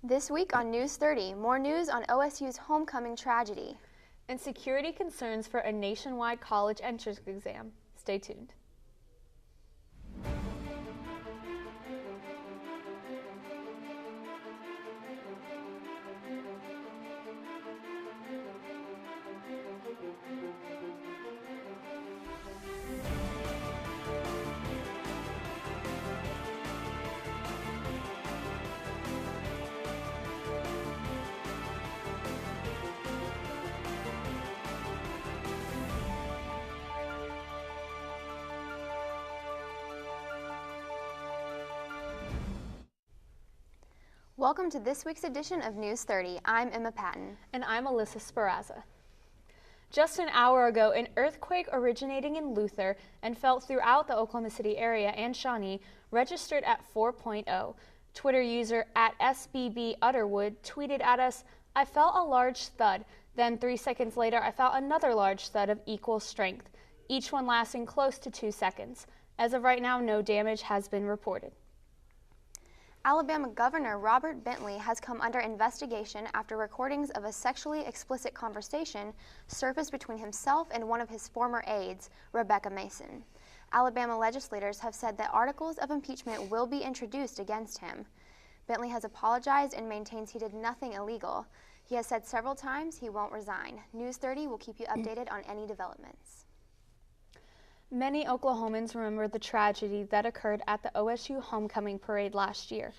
This week on News 30, more news on OSU's homecoming tragedy. And security concerns for a nationwide college entrance exam. Stay tuned. Welcome to this week's edition of News 30. I'm Emma Patton. And I'm Alyssa Sparazza. Just an hour ago, an earthquake originating in Luther and felt throughout the Oklahoma City area and Shawnee registered at 4.0. Twitter user @SBBUtterwood tweeted at us, "I felt a large thud. Then 3 seconds later, I felt another large thud of equal strength, each one lasting close to 2 seconds. As of right now, no damage has been reported." Alabama Governor Robert Bentley has come under investigation after recordings of a sexually explicit conversation surfaced between himself and one of his former aides, Rebecca Mason. Alabama legislators have said that articles of impeachment will be introduced against him. Bentley has apologized and maintains he did nothing illegal. He has said several times he won't resign. News 30 will keep you updated on any developments. Many Oklahomans remember the tragedy that occurred at the OSU homecoming parade last year.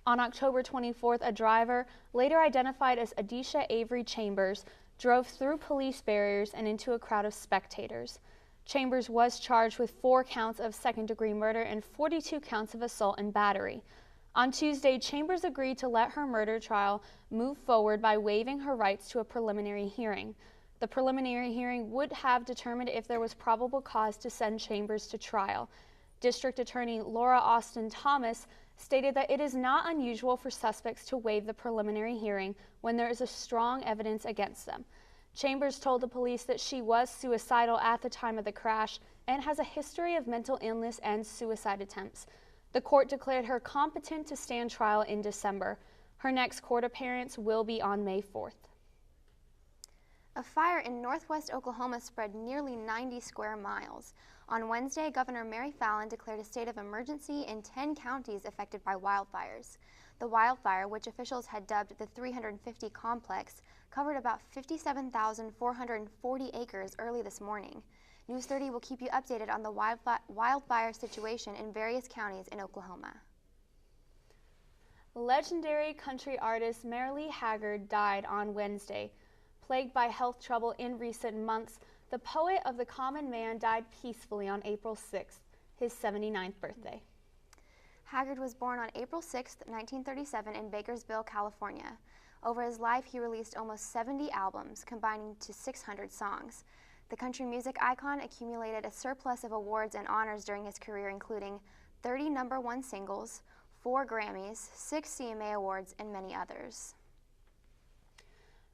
On October 24th, a driver, later identified as Adisha Avery Chambers, drove through police barriers and into a crowd of spectators. Chambers was charged with 4 counts of second-degree murder and 42 counts of assault and battery. On Tuesday, Chambers agreed to let her murder trial move forward by waiving her rights to a preliminary hearing. The preliminary hearing would have determined if there was probable cause to send Chambers to trial. District Attorney Laura Austin Thomas stated that it is not unusual for suspects to waive the preliminary hearing when there is a strong evidence against them. Chambers told the police that she was suicidal at the time of the crash and has a history of mental illness and suicide attempts. The court declared her competent to stand trial in December. Her next court appearance will be on May 4th. A fire in northwest Oklahoma spread nearly 90 square miles. On Wednesday, Governor Mary Fallin declared a state of emergency in 10 counties affected by wildfires. The wildfire, which officials had dubbed the 350 complex, covered about 57,440 acres early this morning. News 30 will keep you updated on the wildfire situation in various counties in Oklahoma. Legendary country artist Merle Haggard died on Wednesday. Plagued by health trouble in recent months, the poet of the common man died peacefully on April 6th, his 79th birthday. Haggard was born on April 6, 1937 in Bakersville, California. Over his life, he released almost 70 albums, combining to 600 songs. The country music icon accumulated a surplus of awards and honors during his career, including 30 #1 singles, 4 Grammys, 6 CMA awards, and many others.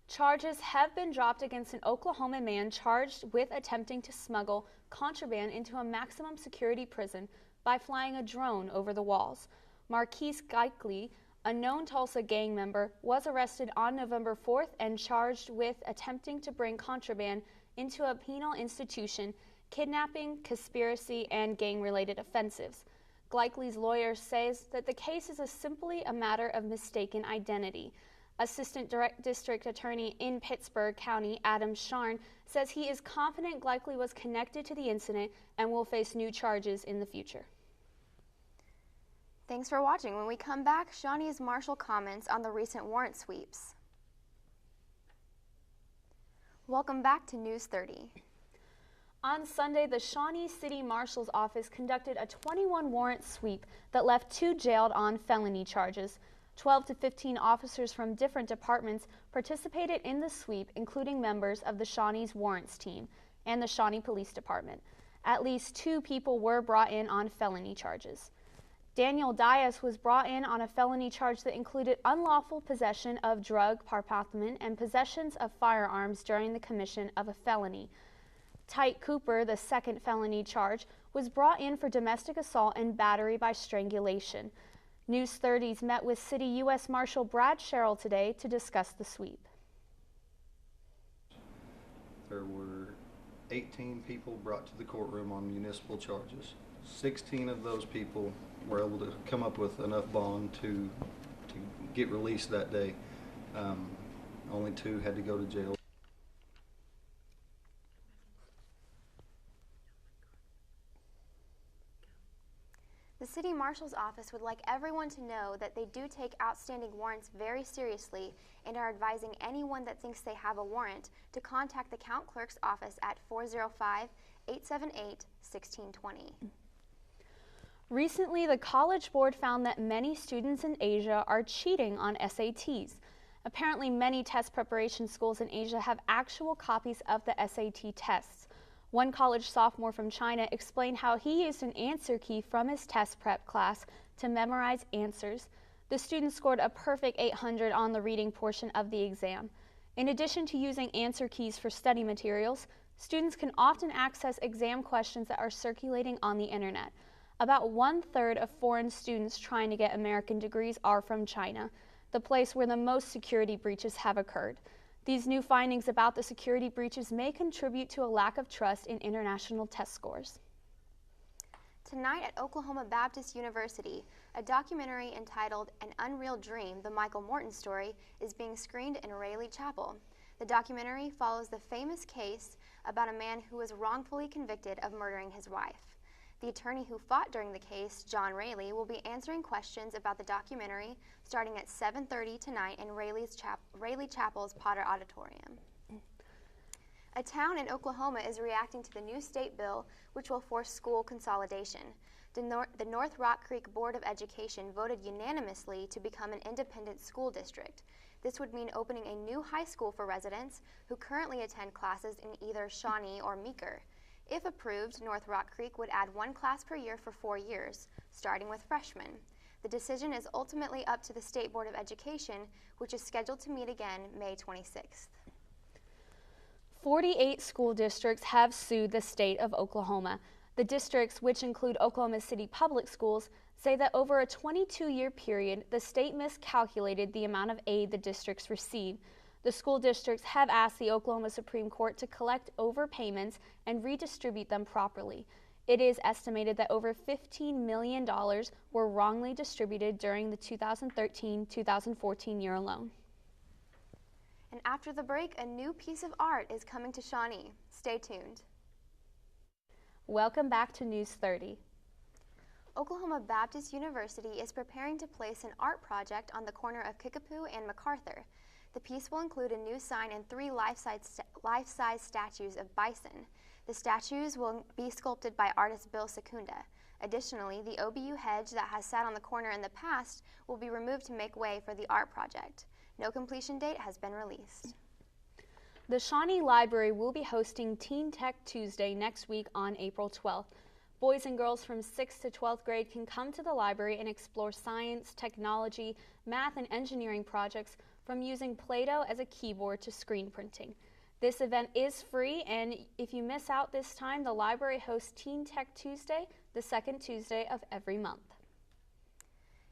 Charges have been dropped against an Oklahoma man charged with attempting to smuggle contraband into a maximum security prison by flying a drone over the walls. Marquise Geikley, a known Tulsa gang member, was arrested on November 4th and charged with attempting to bring contraband into a penal institution, kidnapping, conspiracy, and gang-related offenses. Geikley's lawyer says that the case is simply a matter of mistaken identity. Assistant District Attorney in Pittsburgh County, Adam Sharn, says he is confident Geikley was connected to the incident and will face new charges in the future. Thanks for watching. When we come back, Shawnee's Marshal comments on the recent warrant sweeps. Welcome back to News 30. On Sunday, the Shawnee City Marshal's Office conducted a 21 warrant sweep that left 2 jailed on felony charges. 12 to 15 officers from different departments participated in the sweep, including members of the Shawnee's warrants team and the Shawnee Police Department. At least 2 people were brought in on felony charges. Daniel Dias was brought in on a felony charge that included unlawful possession of drug paraphernalia and possessions of firearms during the commission of a felony. Tyke Cooper, the second felony charge, was brought in for domestic assault and battery by strangulation. News 30's met with City U.S. Marshal Brad Sherrill today to discuss the sweep. There were 18 people brought to the courtroom on municipal charges. 16 of those people were able to come up with enough bond to get released that day. Only 2 had to go to jail. The City Marshal's Office would like everyone to know that they do take outstanding warrants very seriously and are advising anyone that thinks they have a warrant to contact the Count Clerk's office at 405-878-1620. Recently, the College Board found that many students in Asia are cheating on SATs. Apparently, many test preparation schools in Asia have actual copies of the SAT tests. One college sophomore from China explained how he used an answer key from his test prep class to memorize answers. The student scored a perfect 800 on the reading portion of the exam. In addition to using answer keys for study materials, students can often access exam questions that are circulating on the internet. About 1/3 of foreign students trying to get American degrees are from China, the place where the most security breaches have occurred. These new findings about the security breaches may contribute to a lack of trust in international test scores. Tonight at Oklahoma Baptist University, a documentary entitled An Unreal Dream, the Michael Morton Story, is being screened in Rayleigh Chapel. The documentary follows the famous case about a man who was wrongfully convicted of murdering his wife. The attorney who fought during the case, John Rayleigh, will be answering questions about the documentary starting at 7:30 tonight in Rayleigh Chapel's Potter Auditorium. A town in Oklahoma is reacting to the new state bill, which will force school consolidation. The North Rock Creek Board of Education voted unanimously to become an independent school district. This would mean opening a new high school for residents who currently attend classes in either Shawnee or Meeker. If approved, North Rock Creek would add 1 class per year for 4 years, starting with freshmen. The decision is ultimately up to the State Board of Education, which is scheduled to meet again May 26th. 48 school districts have sued the state of Oklahoma. The districts, which include Oklahoma City Public Schools, say that over a 22-year period, the state miscalculated the amount of aid the districts receive. The school districts have asked the Oklahoma Supreme Court to collect overpayments and redistribute them properly. It is estimated that over $15 million were wrongly distributed during the 2013-2014 year alone. And after the break, a new piece of art is coming to Shawnee. Stay tuned. Welcome back to News 30. Oklahoma Baptist University is preparing to place an art project on the corner of Kickapoo and MacArthur. The piece will include a new sign and 3 life-size statues of bison. The statues will be sculpted by artist Bill Secunda. Additionally, the OBU hedge that has sat on the corner in the past will be removed to make way for the art project. No completion date has been released. The Shawnee Library will be hosting Teen Tech Tuesday next week on April 12th. Boys and girls from 6th to 12th grade can come to the library and explore science, technology, math, and engineering projects from using Play-Doh as a keyboard to screen printing. This event is free, and if you miss out this time, the library hosts Teen Tech Tuesday, the 2nd Tuesday of every month.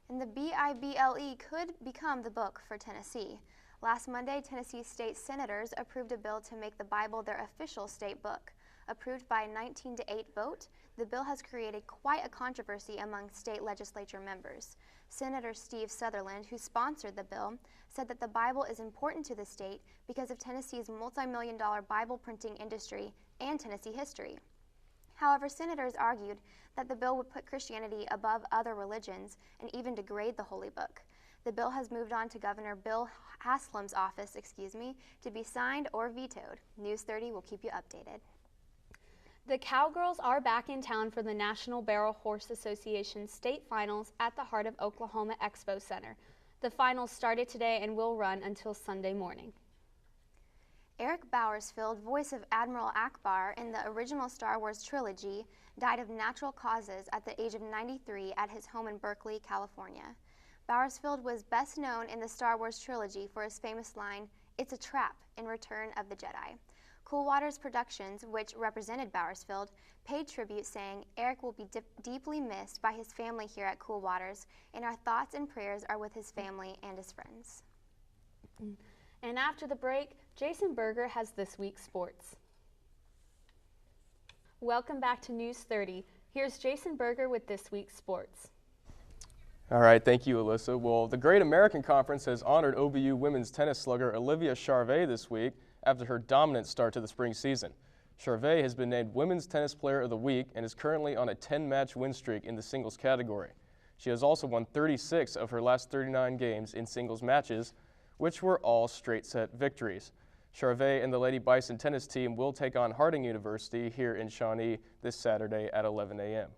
And the BIBLE could become the book for Tennessee. Last Monday, Tennessee state senators approved a bill to make the Bible their official state book. Approved by a 19-8 vote, the bill has created quite a controversy among state legislature members. Senator Steve Sutherland, who sponsored the bill, said that the Bible is important to the state because of Tennessee's multi-million-dollar Bible printing industry and Tennessee history. However, senators argued that the bill would put Christianity above other religions and even degrade the holy book. The bill has moved on to Governor Bill Haslam's office, to be signed or vetoed. News 30 will keep you updated. The Cowgirls are back in town for the National Barrel Horse Association state finals at the Heart of Oklahoma Expo Center. The finals started today and will run until Sunday morning. Eric Bowersfield, voice of Admiral Akbar in the original Star Wars trilogy, died of natural causes at the age of 93 at his home in Berkeley, California. Bowersfield was best known in the Star Wars trilogy for his famous line, "It's a trap," in Return of the Jedi. Cool Waters Productions, which represented Bowersfield, paid tribute saying, "Eric will be deeply missed by his family here at Cool Waters, and our thoughts and prayers are with his family and his friends." And after the break, Jason Berger has this week's sports. Welcome back to News 30. Here's Jason Berger with this week's sports. All right, thank you, Alyssa. Well, the Great American Conference has honored OBU women's tennis slugger Olivia Charvet this week after her dominant start to the spring season. Charvet has been named Women's Tennis Player of the Week and is currently on a 10-match win streak in the singles category. She has also won 36 of her last 39 games in singles matches, which were all straight-set victories. Charvet and the Lady Bison tennis team will take on Harding University here in Shawnee this Saturday at 11 a.m.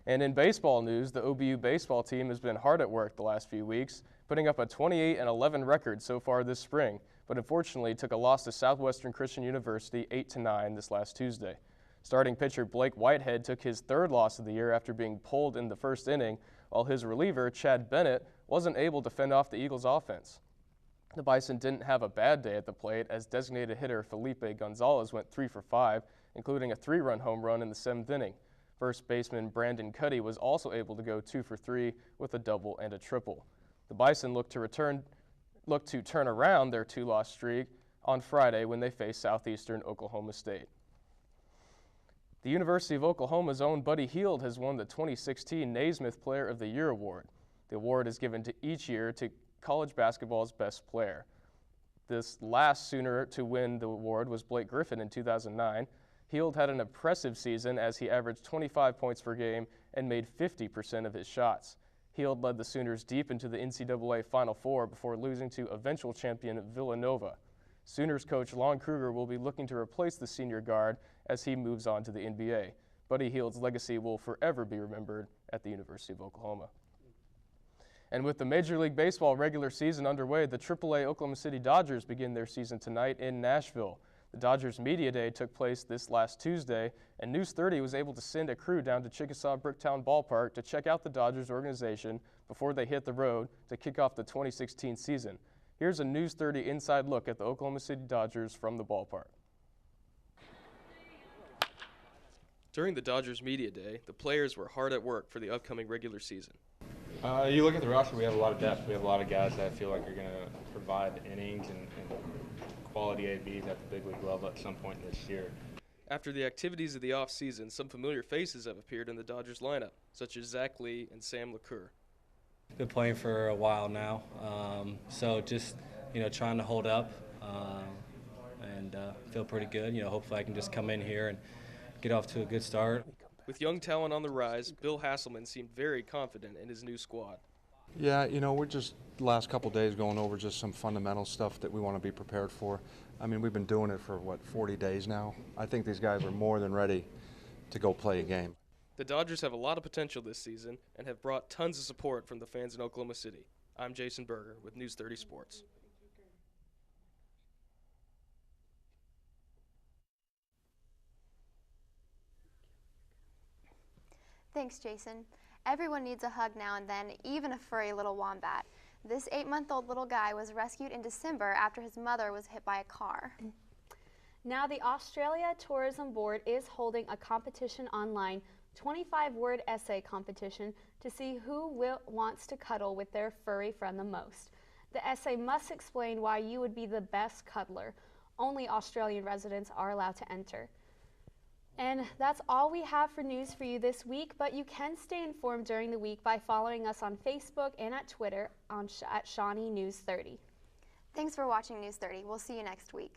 And in baseball news, the OBU baseball team has been hard at work the last few weeks, putting up a 28-11 record so far this spring, but unfortunately took a loss to Southwestern Christian University 8-9 this last Tuesday. Starting pitcher Blake Whitehead took his third loss of the year after being pulled in the first inning, while his reliever, Chad Bennett, wasn't able to fend off the Eagles' offense. The Bison didn't have a bad day at the plate as designated hitter Felipe Gonzalez went 3 for 5, including a 3-run home run in the 7th inning. First baseman Brandon Cuddy was also able to go 2 for 3 with a double and a triple. The Bison look to turn around their 2-loss streak on Friday when they face Southeastern Oklahoma State. The University of Oklahoma's own Buddy Hield has won the 2016 Naismith Player of the Year award. The award is given to each year to college basketball's best player. This last Sooner to win the award was Blake Griffin in 2009. Hield had an impressive season as he averaged 25 points per game and made 50% of his shots. Hield led the Sooners deep into the NCAA Final Four before losing to eventual champion Villanova. Sooners coach Lon Kruger will be looking to replace the senior guard as he moves on to the NBA. Buddy Hield's legacy will forever be remembered at the University of Oklahoma. And with the Major League Baseball regular season underway, the AAA Oklahoma City Dodgers begin their season tonight in Nashville. The Dodgers Media Day took place this last Tuesday, and News 30 was able to send a crew down to Chickasaw Bricktown Ballpark to check out the Dodgers organization before they hit the road to kick off the 2016 season. Here's a News 30 inside look at the Oklahoma City Dodgers from the ballpark. During the Dodgers Media Day, the players were hard at work for the upcoming regular season. You look at the roster, we have a lot of depth. We have a lot of guys that I feel like are going to provide innings and quality ABs at the big league level at some point this year. After the activities of the offseason, some familiar faces have appeared in the Dodgers lineup, such as Zach Lee and Sam LeCoeur. Been playing for a while now, so just trying to hold up and feel pretty good. Hopefully I can just come in here and get off to a good start. With young talent on the rise, Bill Hasselman seemed very confident in his new squad. Yeah, we're just the last couple days going over just some fundamental stuff that we want to be prepared for. I mean, we've been doing it for, 40 days now. I think these guys are more than ready to go play a game. The Dodgers have a lot of potential this season and have brought tons of support from the fans in Oklahoma City. I'm Jason Berger with News 30 Sports. Thanks, Jason. Everyone needs a hug now and then, even a furry little wombat. This 8-month-old little guy was rescued in December after his mother was hit by a car. Now the Australia Tourism Board is holding a competition online, 25-word essay competition, to see who wants to cuddle with their furry friend the most. The essay must explain why you would be the best cuddler. Only Australian residents are allowed to enter. And that's all we have for news for you this week, but you can stay informed during the week by following us on Facebook and at Twitter at Shawnee News 30. Thanks for watching News 30. We'll see you next week.